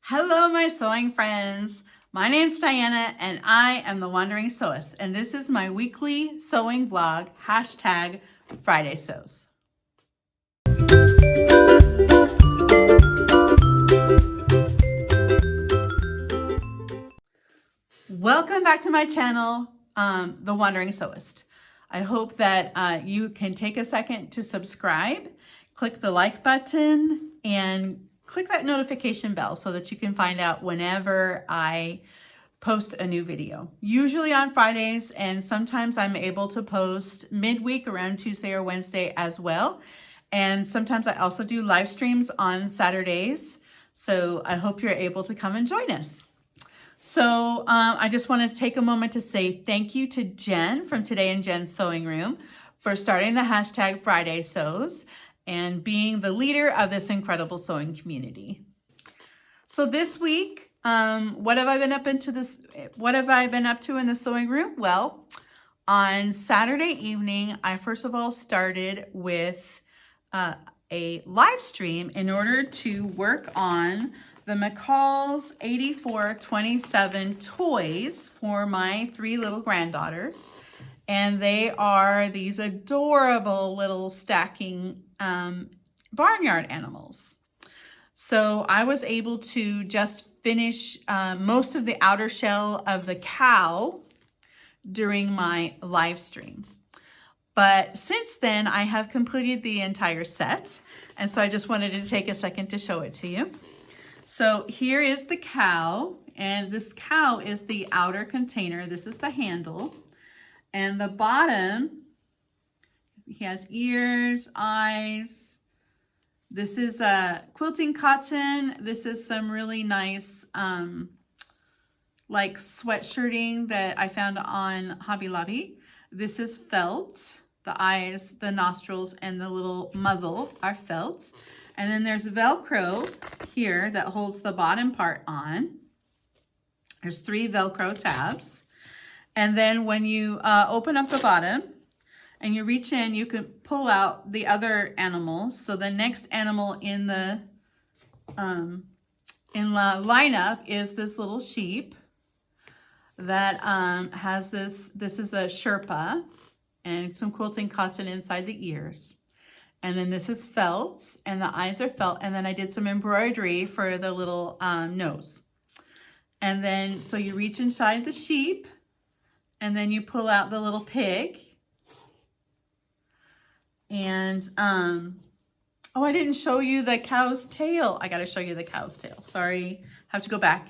Hello, my sewing friends. My name's Diana and I am the Wandering Sewist, and this is my weekly sewing vlog, hashtag fridaysews. Welcome back to my channel, The Wandering Sewist. I hope that you can take a second to subscribe, click the like button, and click that notification bell so that you can find out whenever I post a new video. Usually on Fridays, and sometimes I'm able to post midweek around Tuesday or Wednesday as well. And sometimes I also do live streams on Saturdays. So I hope you're able to come and join us. So I just wanted to take a moment to say thank you to Jen from Today in Jen's Sewing Room for starting the hashtag fridaysews and being the leader of this incredible sewing community. So this week, what have I been up to in the sewing room? Well, on Saturday evening, I first of all started with a live stream in order to work on the McCall's 8427 toys for my 3 little granddaughters. And they are these adorable little stacking barnyard animals. So I was able to just finish most of the outer shell of the cow during my live stream. But since then, I have completed the entire set. And so I just wanted to take a second to show it to you. So here is the cow, and this cow is the outer container. This is the handle. And the bottom, he has ears, eyes. This is quilting cotton. This is some really nice like sweatshirting that I found on Hobby Lobby. This is felt. The eyes, the nostrils, and the little muzzle are felt. And then there's Velcro here that holds the bottom part on. There's 3 Velcro tabs. And then when you open up the bottom and you reach in, you can pull out the other animals. So the next animal in the lineup is this little sheep that has this is a Sherpa and some quilting cotton inside the ears. And then this is felt, and the eyes are felt. And then I did some embroidery for the little nose. And then, so you reach inside the sheep, and then you pull out the little pig. And, oh, I didn't show you the cow's tail. I got to show you the cow's tail. Sorry, have to go back.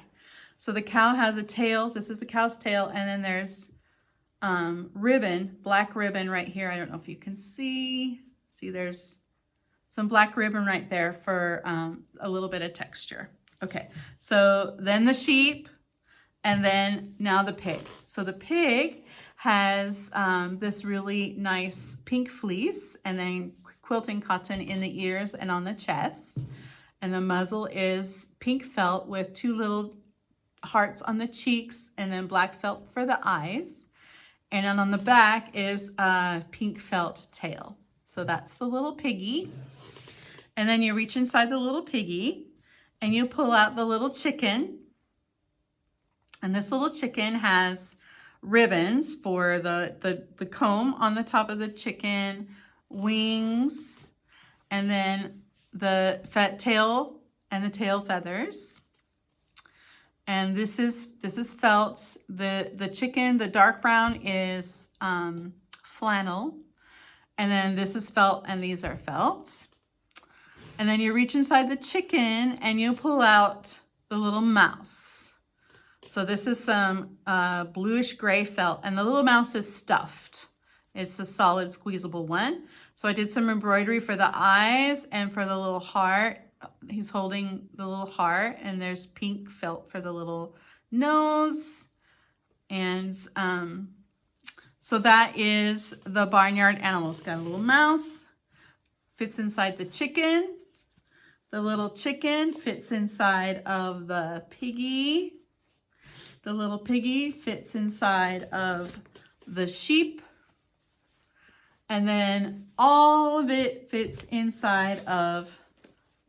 So the cow has a tail. This is the cow's tail. And then there's ribbon, black ribbon right here. I don't know if you can see. See, there's some black ribbon right there for a little bit of texture. Okay, so then the sheep, and then now the pig. So the pig has this really nice pink fleece, and then quilting cotton in the ears and on the chest. And the muzzle is pink felt with 2 little hearts on the cheeks, and then black felt for the eyes. And then on the back is a pink felt tail. So that's the little piggy. And then you reach inside the little piggy and you pull out the little chicken. And this little chicken has ribbons for the comb on the top of the chicken, wings, and then the tail and the tail feathers. And this is felt. The chicken, the dark brown is flannel. And then this is felt, and these are felt. And then you reach inside the chicken and you pull out the little mouse. So this is some bluish gray felt, and the little mouse is stuffed. It's a solid squeezable one. So I did some embroidery for the eyes and for the little heart. He's holding the little heart, and there's pink felt for the little nose. And so that is the barnyard animals. Got a little mouse, fits inside the chicken. The little chicken fits inside of the piggy. The little piggy fits inside of the sheep. And then all of it fits inside of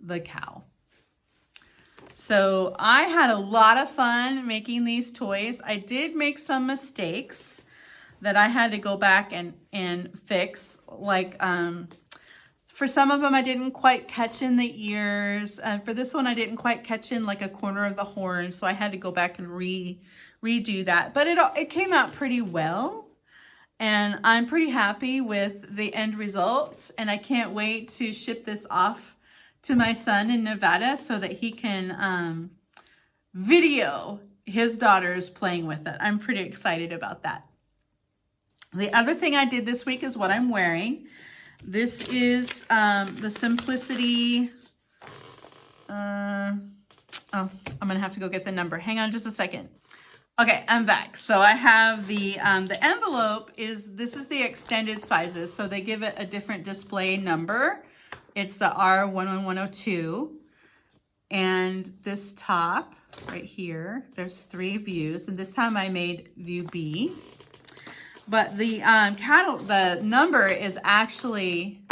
the cow. So I had a lot of fun making these toys. I did make some mistakes that I had to go back and fix. Like for some of them I didn't quite catch in the ears. For this one I didn't quite catch in like a corner of the horn. So I had to go back and redo that. But it came out pretty well. And I'm pretty happy with the end results. And I can't wait to ship this off to my son in Nevada so that he can video his daughters playing with it. I'm pretty excited about that. The other thing I did this week is what I'm wearing. This is the Simplicity. I'm gonna have to go get the number. Hang on just a second. Okay, I'm back. So I have the envelope this is the extended sizes. So they give it a different display number. It's the R11102. And this top right here, there's 3 views. And this time I made view B. But the number is actually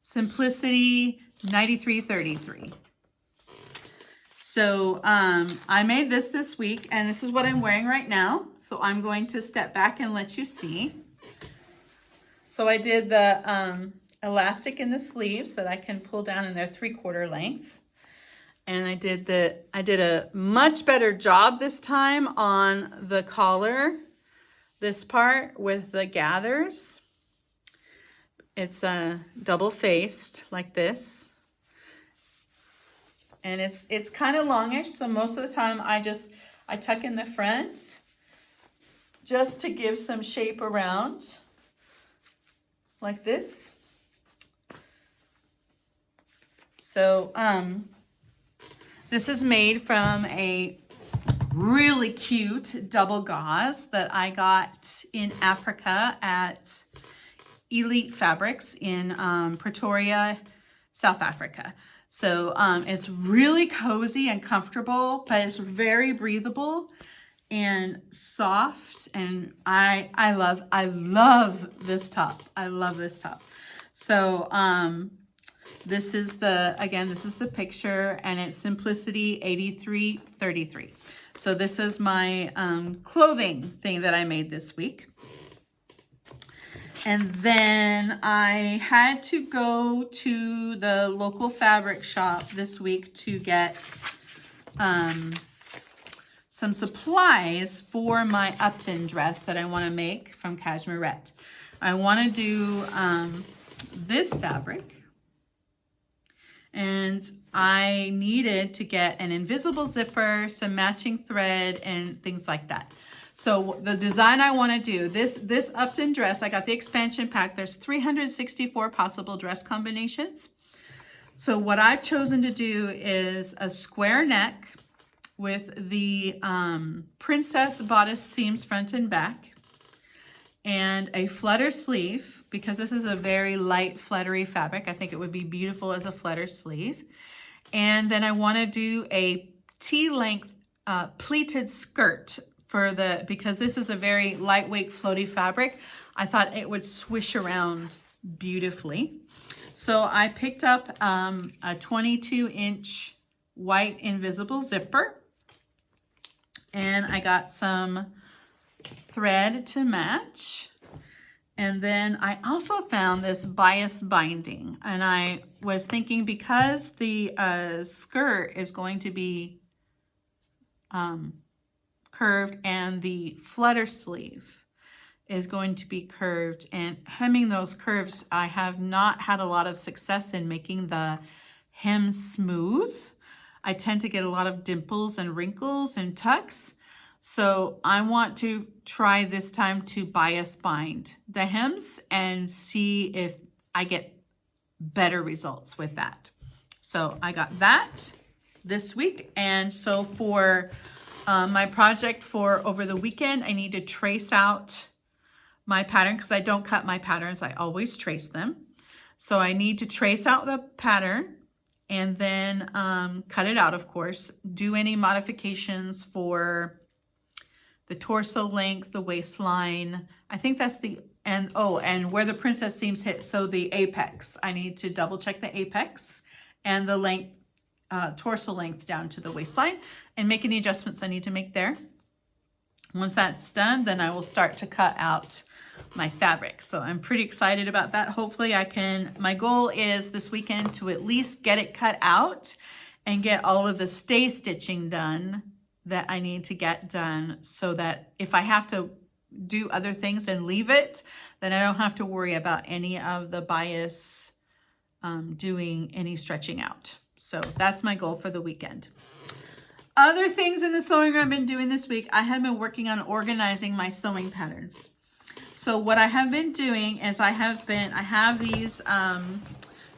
Simplicity 9333. So I made this week, and this is what I'm wearing right now. So I'm going to step back and let you see. So I did the elastic in the sleeves that I can pull down, and they're 3/4 length. And I did a much better job this time on the collar, this part with the gathers. It's double-faced like this. And it's kind of longish, so most of the time I tuck in the front just to give some shape around like this. So this is made from a really cute double gauze that I got in Africa at Elite Fabrics in Pretoria, South Africa. So it's really cozy and comfortable, but it's very breathable and soft. And I love this top. I love this top. So this is the picture, and it's Simplicity 8333. So this is my clothing thing that I made this week. And then I had to go to the local fabric shop this week to get some supplies for my Upton dress that I want to make from cashmerette. I want to do this fabric, and I needed to get an invisible zipper, some matching thread, and things like that. So the design I want to do, this Upton dress, I got the expansion pack. There's 364 possible dress combinations. So what I've chosen to do is a square neck with the princess bodice seams front and back, and a flutter sleeve, because this is a very light fluttery fabric. I think it would be beautiful as a flutter sleeve. And then I want to do a T-length pleated skirt because this is a very lightweight floaty fabric. I thought it would swish around beautifully. So I picked up a 22-inch white invisible zipper, and I got some thread to match. And then I also found this bias binding, and I was thinking, because the skirt is going to be curved and the flutter sleeve is going to be curved, and hemming those curves, I have not had a lot of success in making the hem smooth. I tend to get a lot of dimples and wrinkles and tucks. So I want to try this time to bias bind the hems and see if I get better results with that. So I got that this week. And so for my project for over the weekend, I need to trace out my pattern, because I don't cut my patterns. I always trace them. So I need to trace out the pattern and then cut it out, of course, do any modifications for the torso length, the waistline. I think that's and where the princess seams hit, so the apex. I need to double check the apex and the length torso length down to the waistline and make any adjustments I need to make there. Once that's done, then I will start to cut out my fabric. So I'm pretty excited about that. Hopefully I can, my goal is this weekend to at least get it cut out and get all of the stay stitching done that I need to get done, so that if I have to do other things and leave it, then I don't have to worry about any of the bias doing any stretching out. So that's my goal for the weekend. Other things in the sewing room I've been doing this week, I have been working on organizing my sewing patterns. So what I have been doing is I have these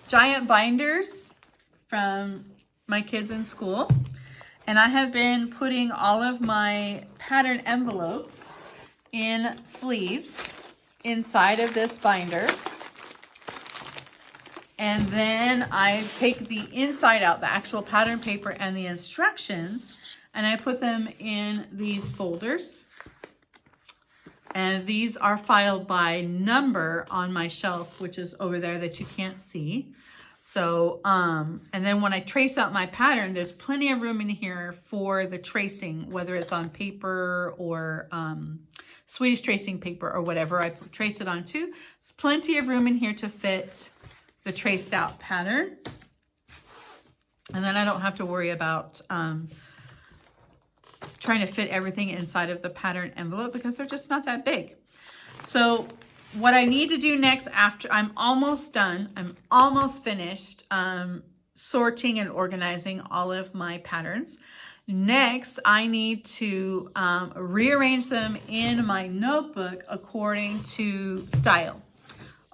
giant binders from my kids in school, and I have been putting all of my pattern envelopes in sleeves inside of this binder. And then I take the inside out, the actual pattern paper and the instructions, and I put them in these folders. And these are filed by number on my shelf, which is over there that you can't see. So, and then when I trace out my pattern, there's plenty of room in here for the tracing, whether it's on paper or Swedish tracing paper or whatever I trace it onto. There's plenty of room in here to fit the traced out pattern. And then I don't have to worry about trying to fit everything inside of the pattern envelope because they're just not that big. So what I need to do next, after I'm almost done, I'm almost finished sorting and organizing all of my patterns. Next, I need to rearrange them in my notebook according to style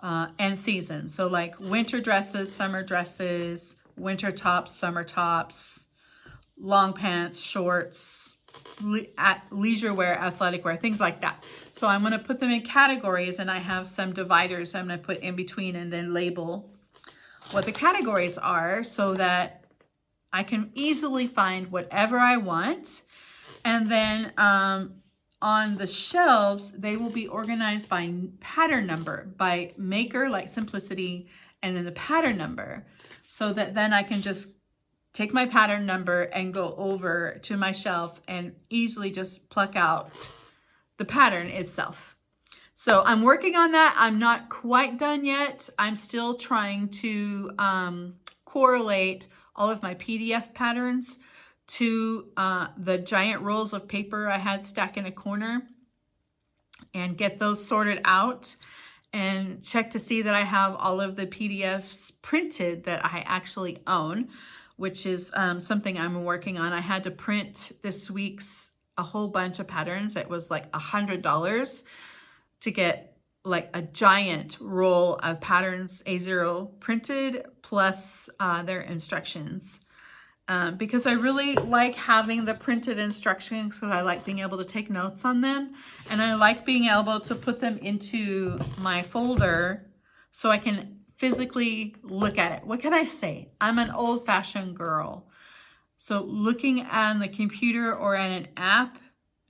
and season. So like winter dresses, summer dresses, winter tops, summer tops, long pants, shorts, leisure wear, athletic wear, things like that. So I'm going to put them in categories, and I have some dividers I'm going to put in between and then label what the categories are so that I can easily find whatever I want. And then on the shelves, they will be organized by pattern number, by maker, like Simplicity, and then the pattern number, so that then I can just take my pattern number and go over to my shelf and easily just pluck out the pattern itself. So I'm working on that. I'm not quite done yet. I'm still trying to correlate all of my PDF patterns to the giant rolls of paper I had stacked in a corner and get those sorted out and check to see that I have all of the PDFs printed that I actually own, which is something I'm working on. I had to print this week's a whole bunch of patterns. It was like $100 to get like a giant roll of patterns, A0 printed, plus their instructions. Because I really like having the printed instructions because I like being able to take notes on them. And I like being able to put them into my folder so I can physically look at it. What can I say? I'm an old-fashioned girl. So looking on the computer or on an app,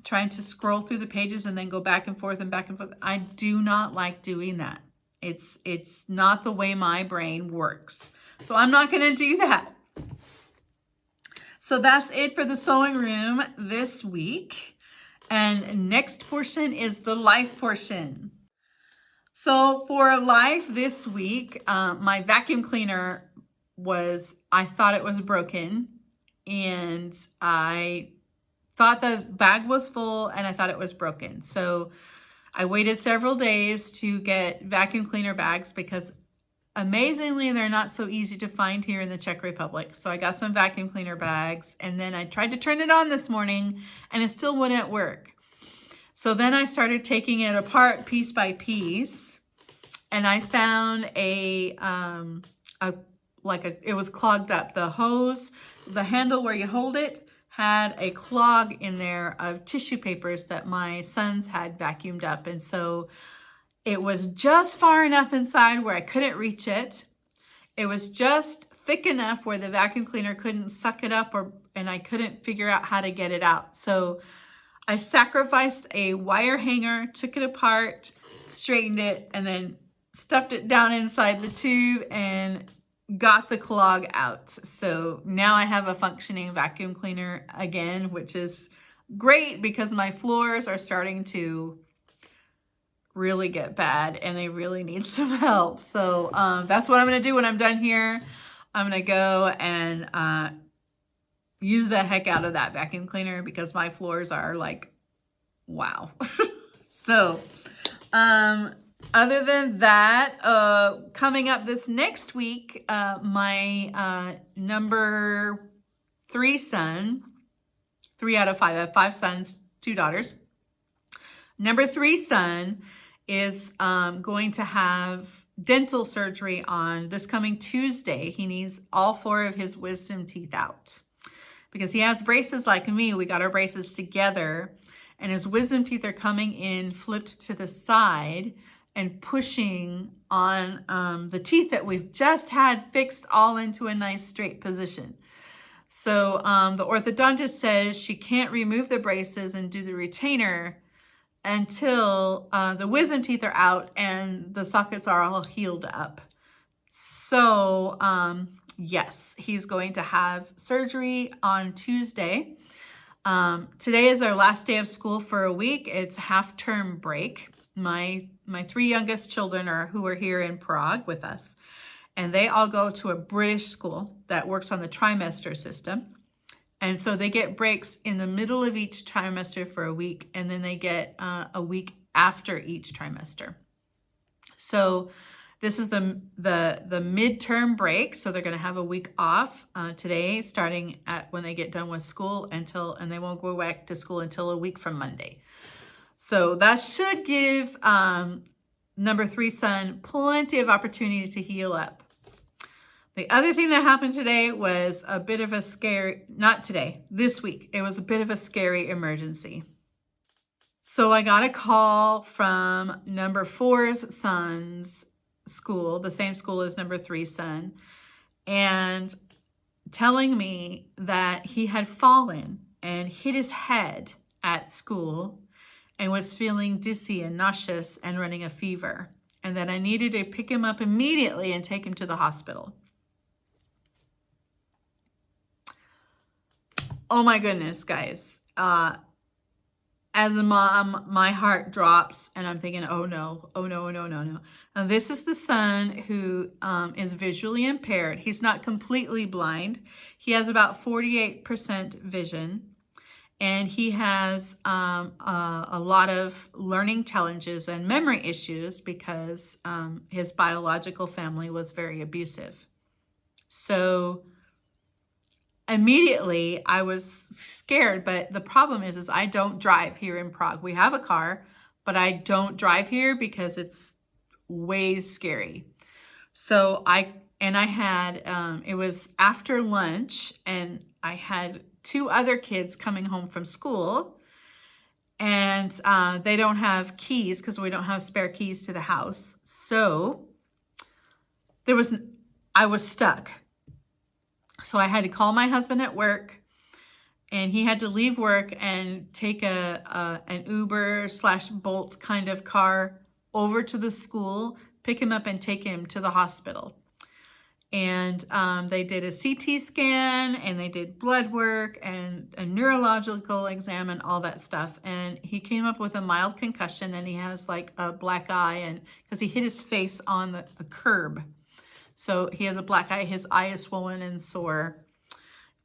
trying to scroll through the pages and then go back and forth and back and forth, I do not like doing that. It's not the way my brain works. So I'm not going to do that. So that's it for the sewing room this week. And next portion is the life portion. So for life this week, my vacuum cleaner I thought it was broken, and I thought the bag was full and I thought it was broken. So I waited several days to get vacuum cleaner bags because amazingly, they're not so easy to find here in the Czech Republic. So I got some vacuum cleaner bags, and then I tried to turn it on this morning and it still wouldn't work. So then I started taking it apart piece by piece, and I found it was clogged up. The hose, the handle where you hold it, had a clog in there of tissue papers that my sons had vacuumed up. And so it was just far enough inside where I couldn't reach it. It was just thick enough where the vacuum cleaner couldn't suck it up, and I couldn't figure out how to get it out. So I sacrificed a wire hanger, took it apart, straightened it, and then stuffed it down inside the tube and got the clog out. So now I have a functioning vacuum cleaner again, which is great because my floors are starting to really get bad and they really need some help. So that's what I'm going to do when I'm done here. I'm going to go and use the heck out of that vacuum cleaner because my floors are like, wow. So other than that, coming up this next week, my number 3 son, 3 out of 5, I have 5 sons, 2 daughters. Number 3 son is going to have dental surgery on this coming Tuesday. He needs all 4 of his wisdom teeth out because he has braces like me. We got our braces together and his wisdom teeth are coming in flipped to the side and pushing on the teeth that we've just had fixed all into a nice straight position. So the orthodontist says she can't remove the braces and do the retainer until the wisdom teeth are out and the sockets are all healed up. So yes, he's going to have surgery on Tuesday. Today is our last day of school for a week. It's half-term break. My 3 youngest children who are here in Prague with us, and they all go to a British school that works on the trimester system. And so they get breaks in the middle of each trimester for a week, and then they get a week after each trimester. So this is the midterm break. So they're going to have a week off today, starting at when they get done with school and they won't go back to school until a week from Monday. So that should give number 3 son plenty of opportunity to heal up. The other thing that happened today was a bit of a scary, not today, this week. It was a bit of a scary emergency. So I got a call from number 4's son's school, the same school as number 3's son, and telling me that he had fallen and hit his head at school and was feeling dizzy and nauseous and running a fever, and that I needed to pick him up immediately and take him to the hospital. Oh my goodness, guys. As a mom, my heart drops and I'm thinking, oh no. And this is the son who is visually impaired. He's not completely blind. He has about 48% vision. And he has a lot of learning challenges and memory issues because his biological family was very abusive. So immediately I was scared, but the problem is I don't drive here in Prague. We have a car, but I don't drive here because it's way scary. So I had, it was after lunch and I had 2 other kids coming home from school and they don't have keys because we don't have spare keys to the house. So I was stuck. So I had to call my husband at work and he had to leave work and take an Uber/Bolt kind of car over to the school, pick him up and take him to the hospital. And they did a CT scan and they did blood work and a neurological exam and all that stuff. And he came up with a mild concussion and he has like a black eye and because he hit his face on a curb. So he has a black eye, his eye is swollen and sore.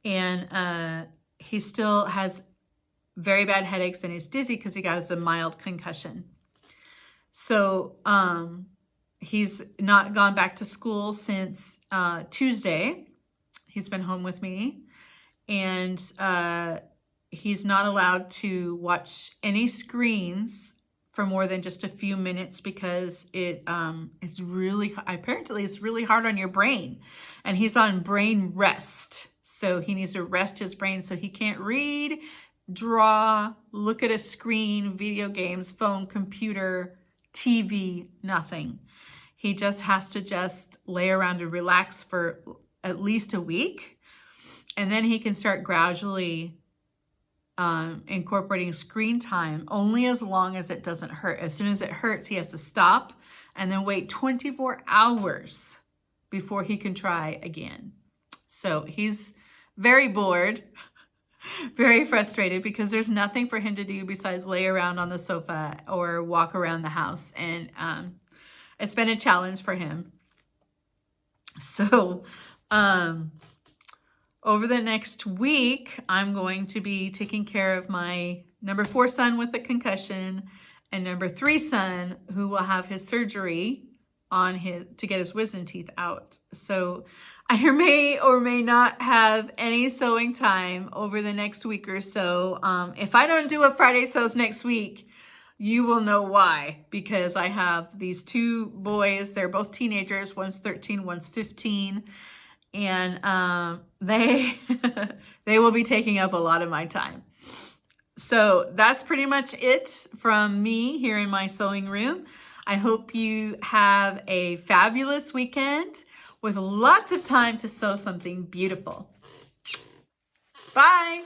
And he still has very bad headaches and he's dizzy because he got a mild concussion. So he's not gone back to school since Tuesday. He's been home with me. And he's not allowed to watch any screens for more than just a few minutes because it's really hard on your brain, and he's on brain rest. So he needs to rest his brain so he can't read, draw, look at a screen, video games, phone, computer, TV, nothing. He just has to lay around and relax for at least a week, and then he can start gradually incorporating screen time only as long as it doesn't hurt. As soon as it hurts, he has to stop and then wait 24 hours before he can try again. So he's very bored, very frustrated because there's nothing for him to do besides lay around on the sofa or walk around the house. And it's been a challenge for him. So over the next week, I'm going to be taking care of my number 4 son with the concussion and number 3 son who will have his surgery on to get his wisdom teeth out. So I may or may not have any sewing time over the next week or so. If I don't do a Friday Sews next week, you will know why, because I have these 2 boys. They're both teenagers. One's 13, one's 15. And they will be taking up a lot of my time. So that's pretty much it from me here in my sewing room. I hope you have a fabulous weekend with lots of time to sew something beautiful. Bye.